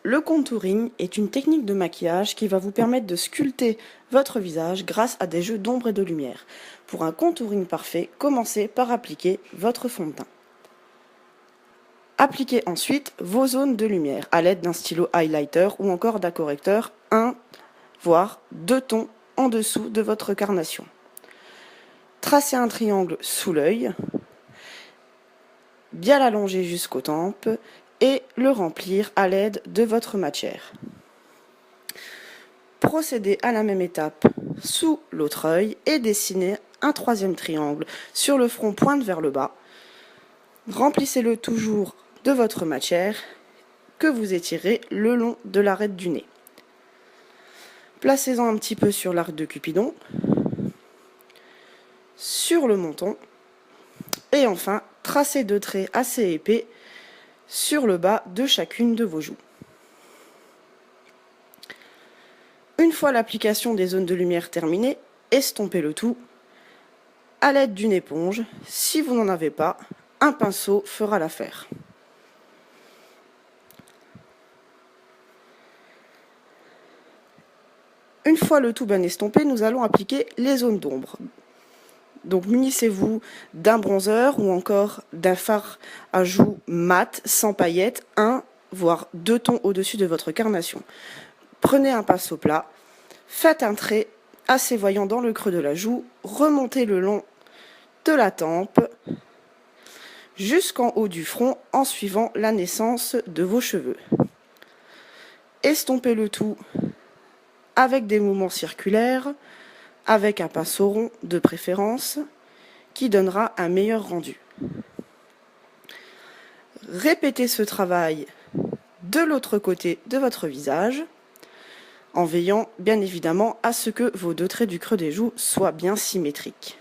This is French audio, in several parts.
Le contouring est une technique de maquillage qui va vous permettre de sculpter votre visage grâce à des jeux d'ombre et de lumière. Pour un contouring parfait, commencez par appliquer votre fond de teint. Appliquez ensuite vos zones de lumière à l'aide d'un stylo highlighter ou encore d'un correcteur 1 voire 2 tons en dessous de votre carnation. Tracez un triangle sous l'œil, bien l'allonger jusqu'aux tempes et le remplir à l'aide de votre matière. Procédez à la même étape sous l'autre œil et dessinez un troisième triangle sur le front pointe vers le bas. Remplissez-le toujours de votre matière que vous étirez le long de l'arête du nez. Placez-en un petit peu sur l'arc de Cupidon, sur le menton et enfin tracez 2 traits assez épais sur le bas de chacune de vos joues. Une fois l'application des zones de lumière terminée, estompez le tout à l'aide d'une éponge. Si vous n'en avez pas, un pinceau fera l'affaire. Une fois le tout bien estompé, nous allons appliquer les zones d'ombre. Donc munissez-vous d'un bronzer ou encore d'un fard à joues mat, sans paillettes, 1 voire 2 tons au-dessus de votre carnation. Prenez un pinceau plat, faites un trait assez voyant dans le creux de la joue, remontez le long de la tempe jusqu'en haut du front en suivant la naissance de vos cheveux. Estompez le tout avec des mouvements circulaires, avec un pinceau rond de préférence, qui donnera un meilleur rendu. Répétez ce travail de l'autre côté de votre visage, en veillant bien évidemment à ce que vos 2 traits du creux des joues soient bien symétriques.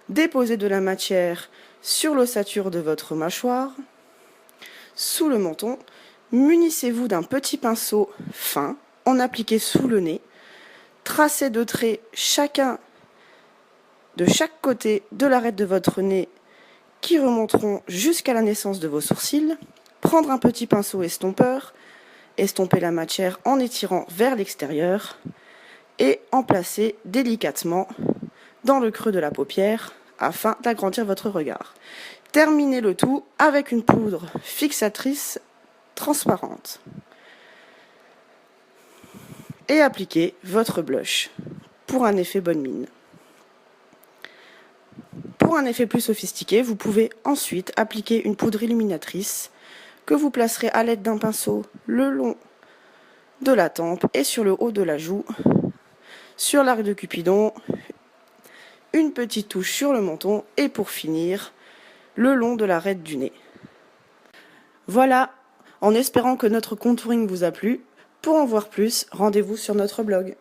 Déposez de la matière sur l'ossature de votre mâchoire, sous le menton. Munissez-vous d'un petit pinceau fin, en appliquez sous le nez, tracez 2 traits chacun de chaque côté de l'arête de votre nez qui remonteront jusqu'à la naissance de vos sourcils. Prendre un petit pinceau estompeur, estomper la matière en étirant vers l'extérieur et en placer délicatement dans le creux de la paupière afin d'agrandir votre regard. Terminez le tout avec une poudre fixatrice transparente. Et appliquez votre blush pour un effet bonne mine. Pour un effet plus sophistiqué, vous pouvez ensuite appliquer une poudre illuminatrice que vous placerez à l'aide d'un pinceau le long de la tempe et sur le haut de la joue, sur l'arc de Cupidon, une petite touche sur le menton et pour finir, le long de l'arête du nez. Voilà, en espérant que notre contouring vous a plu. Pour en voir plus, rendez-vous sur notre blog.